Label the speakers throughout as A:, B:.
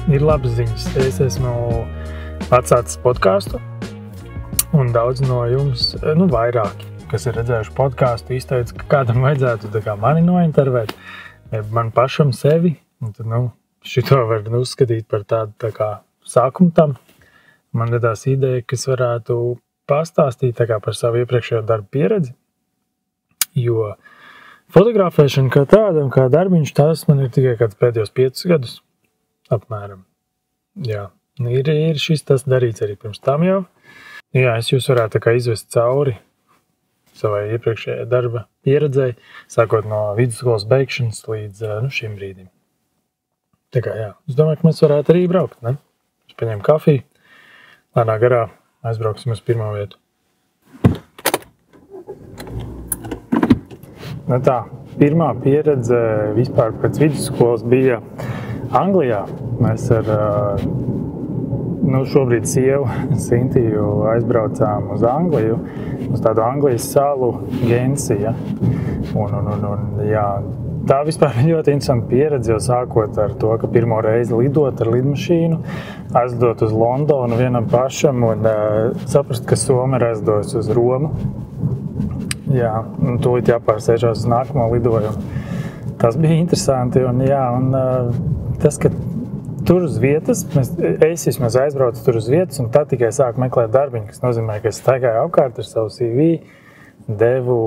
A: ir labas ziņas. Es esmu atsācis podcastu, un daudz no jums, vairāki, kas ir redzējuši podcastu, izteica, ka kādam vajadzētu mani nointervēt, man pašam sevi, un tad, šito var uzskatīt par tādu sākumu tam. Man radās ideja, kas varētu pastāstīt par savu iepriekšējo darbu pieredzi, jo fotografēšana kā tāda un kā darbiņš, tās man ir tikai kāds pēdējos 5 gadus. Apmēram. Jā, ir šis tas darīts arī pirms tam jau. Jā, es jūs varētu izvest cauri savai iepriekšējai darba pieredzei, sākot no vidusskolas beigšanas līdz šim brīdim. Tā kā jā, es domāju, ka mēs varētu arī braukt, ne? Es paņēmu kafiju, lēnā garā aizbrauksim uz pirmo vietu. Pirmā pieredze vispār pēc vidusskolas bija Anglijā. Mēs ar šobrīd sievu Sintiju aizbraucām uz Angliju, uz tādu Anglijas salu Gensija. Tā vispār bija ļoti interesanta pieredze, jo sākot ar to, ka pirmo reizi lidot ar lidmašīnu, aizlidot uz Londonu vienam pašam un saprast, ka Soma ir aizlidojusi uz Romu. Jā, un tūlīt jāpārsēžās uz nākamo lidojumu. Tas bija interesanti, tas, ka tur uz vietas, es vismaz aizbraucu tur uz vietas, un tad tikai sāku meklēt darbiņu, kas nozīmē, ka es staigāju apkārt ar savu CV, devu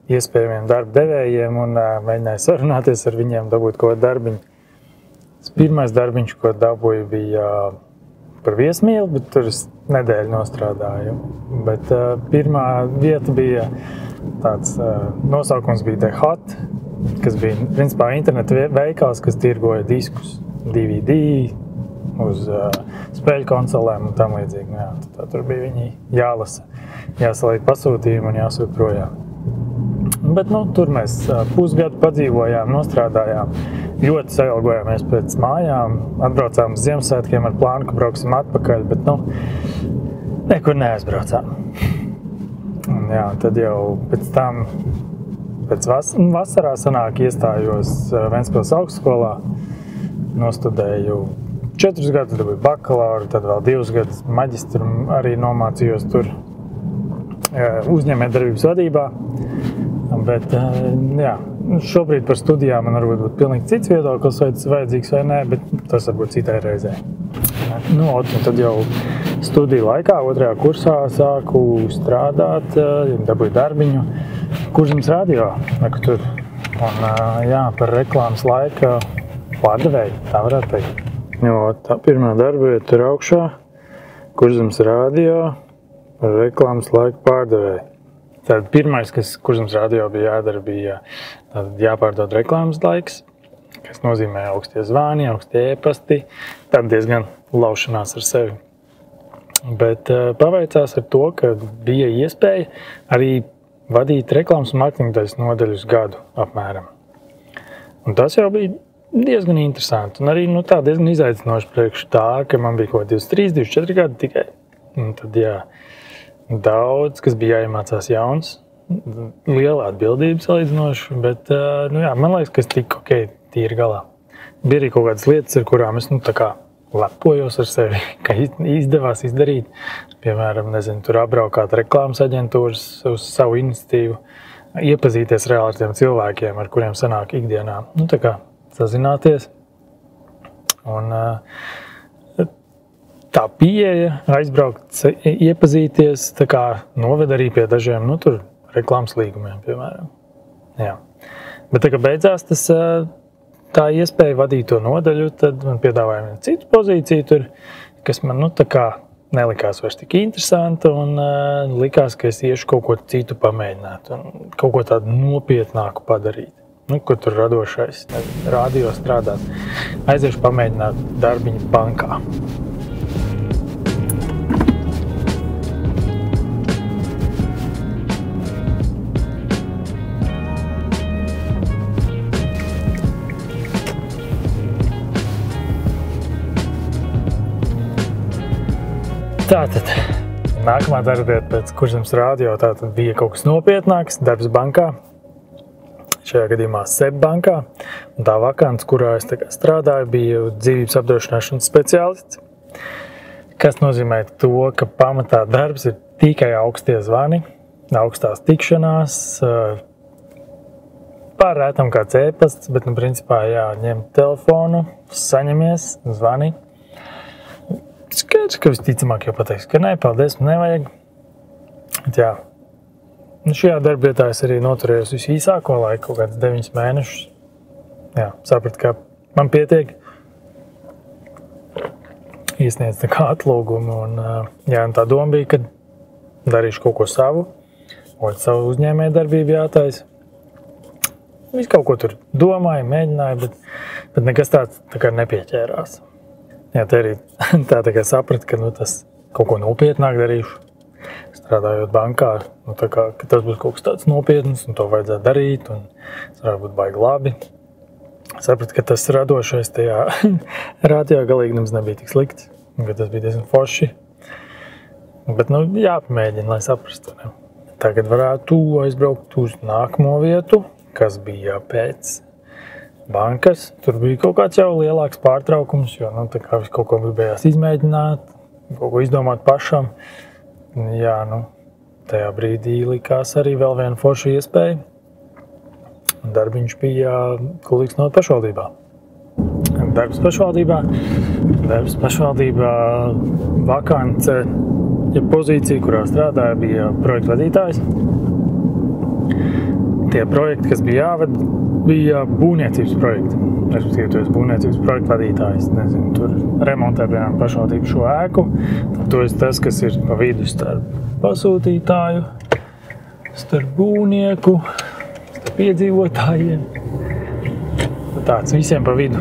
A: iespējamiem darba devējiem un mēģināju sarunāties ar viņiem, dabūt kaut darbiņu. Pirmais darbiņš, ko dabūju, bija par viesmīli, bet tur es nedēļu nostrādāju. Bet pirmā vieta bija tāds, nosaukums bija The Hut, kas bija, principā, interneta veikals, kas tirgoja diskus, DVD, uz spēļu konsolēm un tam līdzīgi. Jā, tur bija viņi jālasa, jāsaliek pasūtījumi un jāsūt projām. Bet, tur mēs pusgadu padzīvojām, nostrādājām, ļoti sailgojāmies pēc mājām, atbraucām uz Ziemassvētkiem ar plānu, ka brauksim atpakaļ, bet, nekur neaizbraucām. Un, jā, tad jau pēc tam, vasarā sanāk iestājos Ventspils augstskolā, nostudēju 4 gadus, dabūju bakalauru, tad vēl 2 gadus maģistru arī nomācījos tur uzņēmējdarbības vadībā. Bet, jā, šobrīd par studijām man varbūt būtu pilnīgi cits viedoklis, vai tas vajadzīgs vai nē, bet tas varbūt citai reizē. Tad jau studiju laikā, 2. kursā sāku strādāt, dabūju darbiņu Kurzemes radio, tur. Un, jā, par reklāmas laika pārdevēju, tā varētu teikt. Tā pirmā darba vieta tur augšā, Kurzemes radio, par reklāmas laika pārdevēju. Tad pirmais, kas Kurzemes radio bija jādara, bija jāpārdod reklāmas laiks, kas nozīmē augstie zvani, augstie e-pasti, tad diezgan laušanās ar sevi. Bet paveicās ar to, ka bija iespēja arī vadīt reklāmas un mārketinga daļas nodaļu uz gadu apmēram. Un tas jau bija diezgan interesanti un arī diezgan izaicinoši priekš tā, ka man bija kaut 23, 24 gadi tikai. Un tad, jā, daudz, kas bija jāiemācās jauns, liela atbildība salīdzinoši, bet, man liekas, ka es tiku tīri galā. Bija arī kaut kādas lietas, ar kurām es, lepojos ar sevi, ka izdevās izdarīt. Piemēram, tur apbraukāt reklāmas aģentūras uz savu iniciatīvu, iepazīties reāli ar tiem cilvēkiem, ar kuriem sanāk ikdienā. Sazināties. Un tā pieeja, aizbraukt, iepazīties, noved arī pie dažiem, reklāmas līgumiem, piemēram. Jā. Bet tā kā beidzās tā iespēja vadīt to nodaļu, tad man piedāvāja vienu citu pozīciju tur, kas man, nelikās vairs tik interesanta un likās, ka es iešu kaut ko citu pamēģināt un kaut ko tādu nopietnāku padarīt. Kur tur radošais, radio strādāt. Aiziešu pamēģināt darbiņu bankā. Tātad, nākamā darba vieta pēc Kurzemes radio bija kaut kas nopietnāks, darbs bankā. šajā gadījumā SEB bankā. Un tā vakants, kurā es strādāju, bija dzīvības apdrošināšanas speciālists. Kas nozīmē to, ka pamatā darbs ir tikai augstie zvani, augstās tikšanās, pārrētam kāds e-pasts, bet, principā, ņem telefonu, saņemies, zvani. Skaidrs, ka visticamāk jau pateiks, ka nē, paldies, nevajag. Bet, šajā darbietā es arī noturējos visu īsāko laiku, kaut kāds 9 mēnešus. Sapratu, ka man pietiek. Iesniedz tā kā atlūgumu, un tā doma bija, ka darīšu kaut ko savu, vai savu uzņēmēju darbību jātaisa. Visu kaut ko tur domāju, mēģināju, bet nekas tāds tā kā nepieķērās. Te arī tā kā sapratu, ka tas kaut ko nopietnāk darīšu. Strādājot bankā, ka tas būs kaut kas tāds nopietns, un to vajadzētu darīt, un tas varētu būt baigi labi. Sapratu, ka tas radošais tajā rātijā galīgi nemaz nebija tik slikts, un ka tas bija diezgan forši. Bet, jāpamēģina, lai saprastu. Ne? Tagad varētu aizbraukt uz nākamo vietu, kas bija pēc bankas. Tur bija kaut kāds jau lielāks pārtraukums, jo, tā kā visu kaut ko gribējās izmēģināt, kaut ko izdomāt pašam. Tajā brīdī likās arī vēl viena forša iespēja. Darbiņš bija Kuldīgas novads pašvaldībā. Darbs pašvaldībā vakance, pozīcija, kurā strādāja, bija projektu vadītājs. Tie projekti, kas bija jāved, bija būvniecības projekti. Respektīvi, tu esi būvniecības projektu vadītājs. Nezinu, tur remontē, piemēram, pašvaldību šo ēku. Tad tu esi tas, kas ir pa vidu starp pasūtītāju, starp būvnieku, piedzīvotājiem. Tāds visiem pa vidu.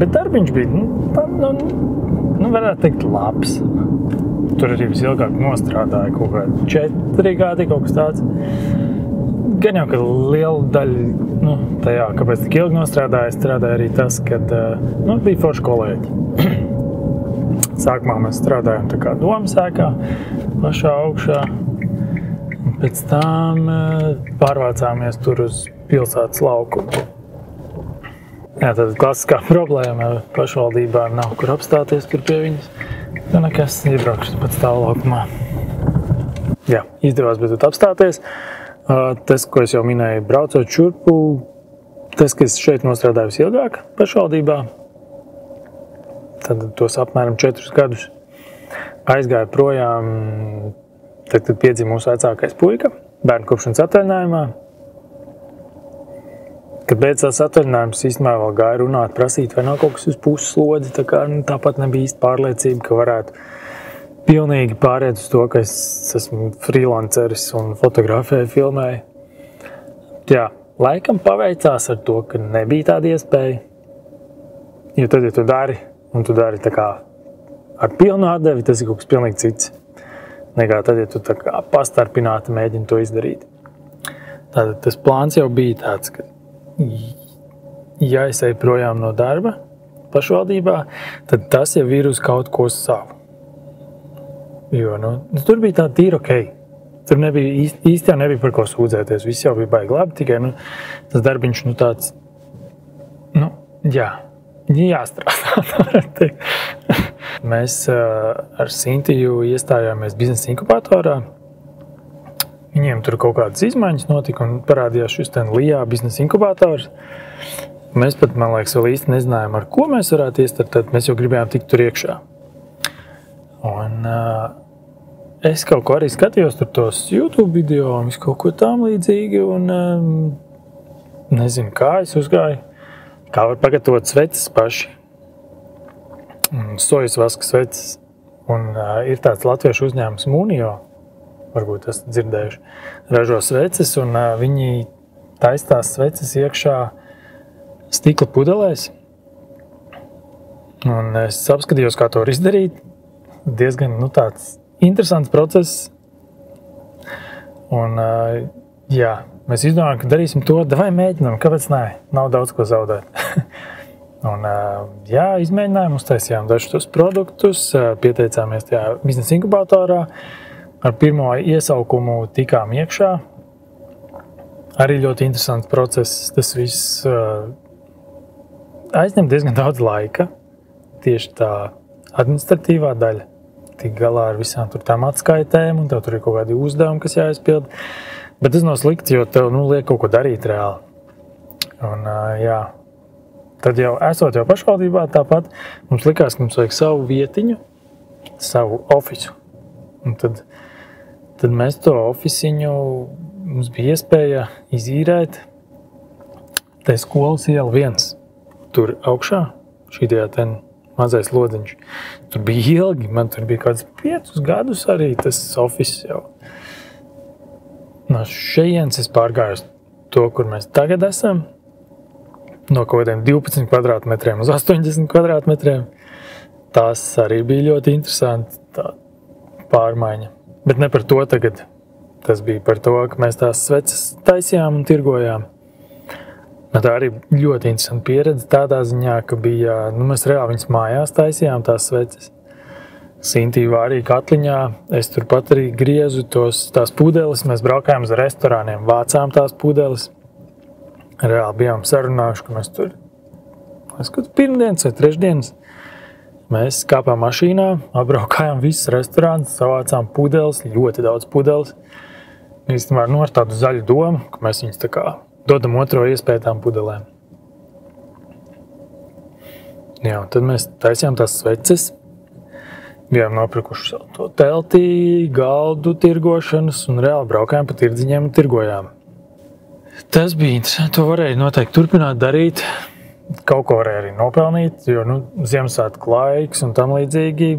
A: Bet darbiņš bija, varētu teikt, labs. Tur arī visilgāk nostrādāja kaut kādi 4 gadi, kaut kas tāds. Gan jau, ka liela daļa, tajā, kāpēc tik ilgi strādāja arī tas, kad, bija forši kolēģi. Sākumā mēs strādājām tā kā domas ēkā, pašā augšā. Pēc tam pārvācāmies tur uz pilsētas laukumu. Tad klasiskā problēma pašvaldībā nav kur apstāties tur pie viņas. Nekas iebraukšu pat stāvu laukumā. Izdevās beidzot apstāties. Tas, ko es jau minēju, braucot šurpu, tas, ka es šeit nostrādāju visilgāk pašvaldībā, tad tos apmēram 4 gadus aizgāju projām. Tad piedzima mūsu vecākais puika bērnu kopšanas atvaļinājumā. Kad beidzās atvaļinājums, īstenībā vēl gāja runāt, prasīt, vai nav kaut kas uz puslodzi. Tāpat nebija īsti pārliecība, ka varētu pilnīgi pāriet uz to, ka es esmu freelanceris un fotografēju, filmēju. Laikam paveicās ar to, ka nebija tāda iespēja. Jo tad, ja tu dari, un tu dari tā kā ar pilnu atdevi, tas ir kaut kas pilnīgi cits. Nekā tad, ja tu tā kā pastarpināti mēģini to izdarīt. Tātad tas plāns jau bija tāds, ka ja es eju projām no darba pašvaldībā, tad tas jau ir uz kaut ko savu. Jo, tur bija tā tīri ok. Tur nebija, īsti jau nebija par ko sūdzēties. Viss jau bija baigi labi, tikai, tas darbiņš, tāds, jāstrādā, tā varētu teikt. Mēs ar Sintiju iestājāmies biznesa inkubatorā. Viņiem tur kaut kādas izmaiņas notika un parādījās šis LIA biznesa inkubators. Mēs pat, man liekas, vēl īsti nezinājām, ar ko mēs varētu iestartēt. Mēs jau gribējām tikt tur iekšā. Un es kaut ko arī skatījos tur tos YouTube video un visu kaut ko tam līdzīgi. Un nezinu, kā es uzgāju. Kā var pagatavot sveces paši. Sojas vaska sveces. Un ir tāds latviešu uzņēmums Munio, varbūt esat dzirdējuši, ražo sveces, un viņi taistās sveces iekšā stikla pudelēs. Un es apskatījos, kā to var izdarīt. Diezgan, tāds interesants process. Un, mēs izdomājām, ka darīsim to, vai mēģinām, kāpēc nē, nav daudz ko zaudēt. Un, izmēģinājām, uztaisījām dažus tos produktus, pieteicāmies tajā biznesa inkubatorā, ar pirmo iesaukumu tikām iekšā, arī ļoti interesants process. Tas viss aizņem diezgan daudz laika. Tieši tā administratīvā daļa. Tik galā ar visām tur tām atskaitēm, un tev tur ir kaut kādi uzdevumi, kas jāizpild. Bet tas nav slikti, jo tev liek kaut ko darīt reāli. Un jā, tad jau esot jau pašvaldībā tāpat, mums likās, ka mums vajag savu vietiņu, savu ofisu. Un tad mēs to ofisiņu, mums bija iespēja izīrēt te skolas iela 1. Tur augšā, šitajā ten mazais lodziņš. Tur bija ilgi, man tur bija kāds 5 gadus arī tas ofis jau. No šejienes es pārgāju to, kur mēs tagad esam, no kaut kādiem 12 kvadrātmetriem uz 80 kvadrātmetriem. Tas arī bija ļoti interesanti, tā pārmaiņa. Bet ne par to tagad. Tas bija par to, ka mēs tās sveces taisījām un tirgojām. Tā arī ļoti interesanta pieredze tādā ziņā, ka bija, mēs reāli viņas mājās taisījām tās sveces. Sintīvā arī katliņā, es turpat arī griezu tās pudeles, mēs braukājām uz restorāniem, vācām tās pudeles. Reāli bijām sarunājuši, ka mēs tur, pirmdienas vai trešdienas, mēs kāpām mašīnā, apbraukājām visus restorānus, savācām pudeles, ļoti daudz pudeles. Īstenībā ar tādu zaļu domu, ka mēs viņus tā kā dodam otro iespēju tām pudelēm. Jā, tad mēs taisījām tās sveces. Bijām nopirkuši to teltī, galdu tirgošanas un reāli braukājām pa tirdziņiem un tirgojām. Tas bija interesanti, to varēja noteikti turpināt darīt. Kaut ko varēja arī nopelnīt, jo Ziemassvētku laiks un tam līdzīgi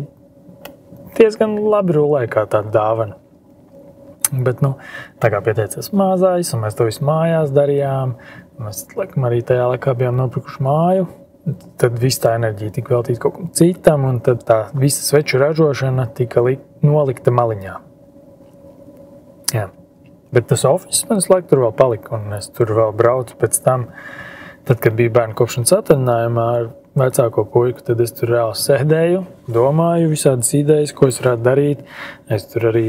A: diezgan labi rulēja kā tāda dāvana. Bet, tā kā pieteicās mazais, un mēs to visu mājās darījām, mēs, laikam, arī tajā laikā bijām nopirkuši māju, tad viss tā enerģija tika veltīta kaut kam citam, un tad tā visa sveču ražošana tika nolikta maliņā. Jā. Bet tas ofis man laiku tur vēl palika, un es tur vēl braucu pēc tam, tad, kad bija bērnu kopšanas atvaļinājumā ar vecāko puiku, tad es tur reāli sēdēju, domāju visādas idejas, ko es varētu darīt. Es tur arī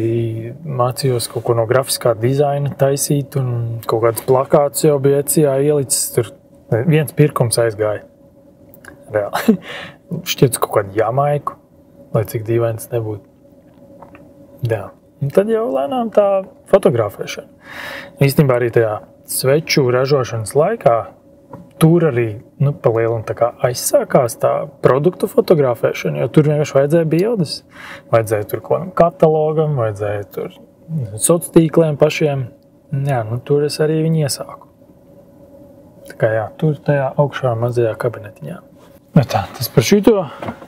A: mācījos kaut ko no grafiskā dizaina taisīt, un kaut kādas plakātus jau bija Etsijā ielicis. Tur viens pirkums aizgāja. Reāli. Šķiet kaut kādu Jamaiku, lai cik dīvains nebūtu. Jā. Un tad jau lēnām tā fotografēšana. Īstenībā arī tajā sveču ražošanas laikā tur arī pa lielam tā kā aizsākās tā produktu fotografēšana, jo tur vienkārši vajadzēja bildes. Vajadzēja tur kaut kādam katalogam, vajadzēja tur sociāliem tīkliem pašiem. Jā, tur es arī viņu iesāku. Tā kā jā, tur tajā augšā mazajā kabinetiņā. Bet tā, tas par šito.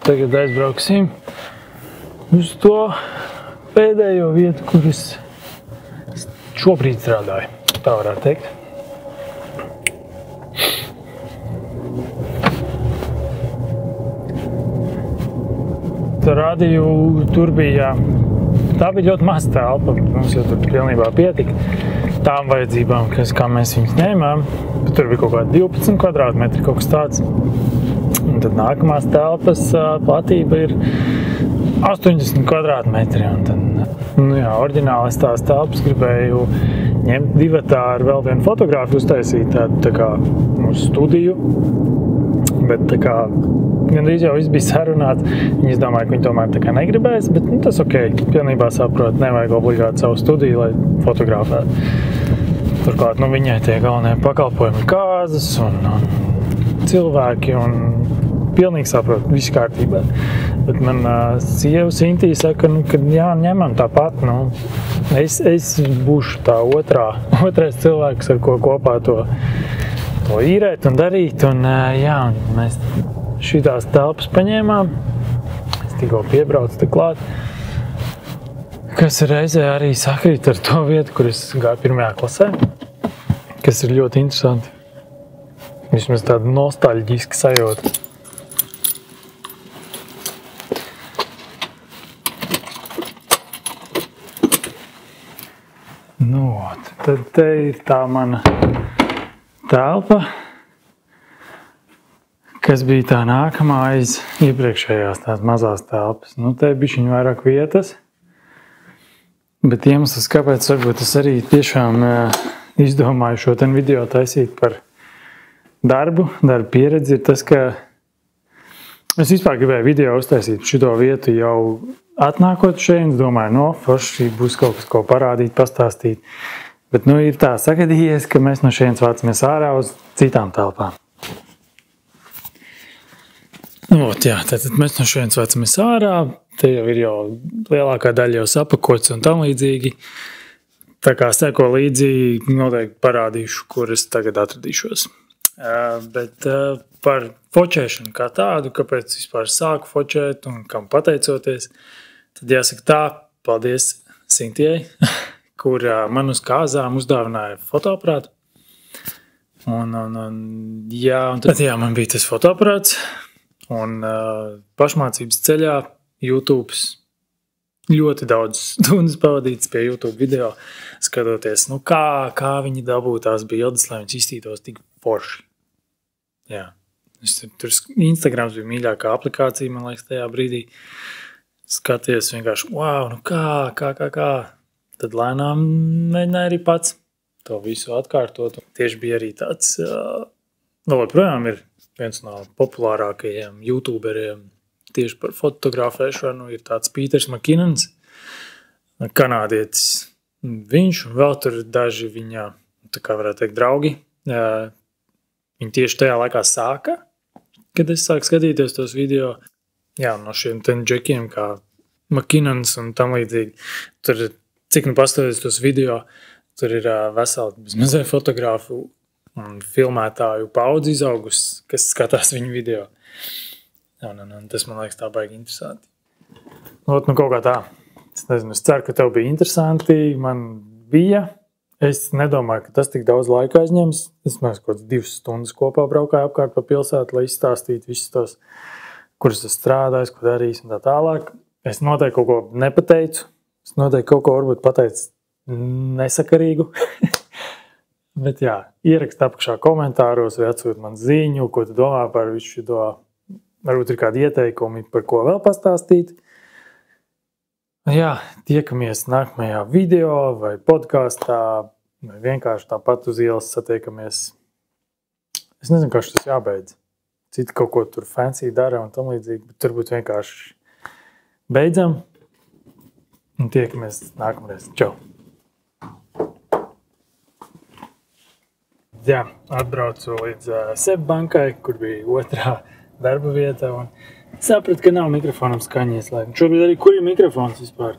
A: Tagad aizbrauksim uz to pēdējo vietu, kur es šobrīd strādāju. Tā varētu teikt. Rādīju, tur bija, tā bija ļoti maza telpa, mums jau tur pilnībā pietika tām vajadzībām, kā mēs viņus ņēmām, bet tur bija kaut kādi 12 kvadrātmetri, kaut kas tāds. Un tad nākamās telpas platība ir 80 kvadrātmetri. Un tad, jā, oriģināli es tās telpas gribēju ņemt divatā ar vēl vienu fotogrāfu uztaisīt tādu tā kā mūsu studiju, bet tā kā gandrīz jau viss bija sarunāts. Viņi izdomāja, ka viņi tomēr tā kā negribēs, bet tas ok. Pilnībā saprot, nevajag obligāti savu studiju, lai fotografētu. Turklāt, viņai tie galvenie pakalpojumi kāzas un cilvēki un pilnīgi saprot, viss kārtībā. Bet man sieva Sintija saka, ka jā, ņemam tāpat, es būšu tā otrais cilvēks, ar ko kopā to īrēt un darīt, un jā, un mēs šitās telpas paņēmām. Es tikko piebraucu te klāt, kas reizē arī sakrīt ar to vietu, kur es gāju 1. klasē, kas ir ļoti interesanti. Vismaz tāda nostalģiska sajūta. Tad te ir tā mana telpa, kas bija tā nākamā aiz iepriekšējās tās mazās telpas. Te bišķiņ vairāk vietas, bet iemesls, kāpēc varbūt es arī tiešām izdomāju šo ten video taisīt par darbu pieredzi, ir tas, ka es vispār gribēju video uztaisīt šito vietu jau atnākot šeit, domāju, forši būs kaut kas, ko parādīt, pastāstīt. Bet, ir tā sagadījies, ka mēs no šeit vācamies ārā uz citām telpām. Tātad mēs no šeit vācamies ārā, te jau ir lielākā daļa jau sapakots un tam līdzīgi. Tā kā seko līdzi, noteikti parādīšu, kur es tagad atradīšos. Bet par fočēšanu kā tādu, kāpēc vispār sāku fočēt un kam pateicoties, tad jāsaka tā, paldies Sintijai, kur man uz kāzām uzdāvināja fotoaparātu. Man bija tas fotoaparāts un pašmācības ceļā YouTube ļoti daudz stundas pavadītas pie YouTube video, skatoties, kā viņi dabū tās bildes, lai viņas izstītos tik forši. Tur Instagrams bija mīļākā aplikācija, man liekas, tajā brīdī. Skaties vienkārši, wow, kā. Tad lēnām mēģināju arī pats to visu atkārtot. Tieši bija arī tāds, joprojām ir viens no populārākajiem YouTuberiem tieši par fotografēšanu, ir tāds Pīters Makinens, kanādietis. Viņš un vēl tur daži viņa, tā kā varētu teikt, draugi. Viņi tieši tajā laikā sāka, kad es sāku skatīties tos video. No šiem ten džekiem kā Makinens un tam līdzīgi. Tur, cik pastāties tos video, tur ir veseli bezmazē fotografu un filmētāju paudzi izaugus, kas skatās viņu video. Tas man liekas tā baigi interesanti. Kaut kā tā. Es nezinu, es ceru, ka tev bija interesanti. Man bija. Es nedomāju, ka tas tik daudz laika aizņems. Es kaut kāds 2 stundas kopā braukāju apkārt pa pilsētu, lai izstāstītu visus tos, kurus es strādāju, ko darīju un tā tālāk. Es noteikti kaut ko nepateicu. Es noteikti kaut ko varbūt pateicu nesakarīgu. Bet ierakst apakšā komentāros vai atsūt man ziņu, ko tu domā par visu šo. Varbūt ir kādi ieteikumi, par ko vēl pastāstīt. Tiekamies nākamajā video vai podkāstā, vai vienkārši tāpat uz ielas satiekamies. Es nezinu, kā tas jābeidz. Citi kaut ko tur fancy dara un tam līdzīgi, bet turbūt vienkārši beidzam un tiekamies nākamreiz. Čau! Atbraucu līdz SEB bankai, kur bija otrā darba vieta un sapratu, ka nav mikrofonam skaņas. Šobrīd arī kur ir mikrofons vispār?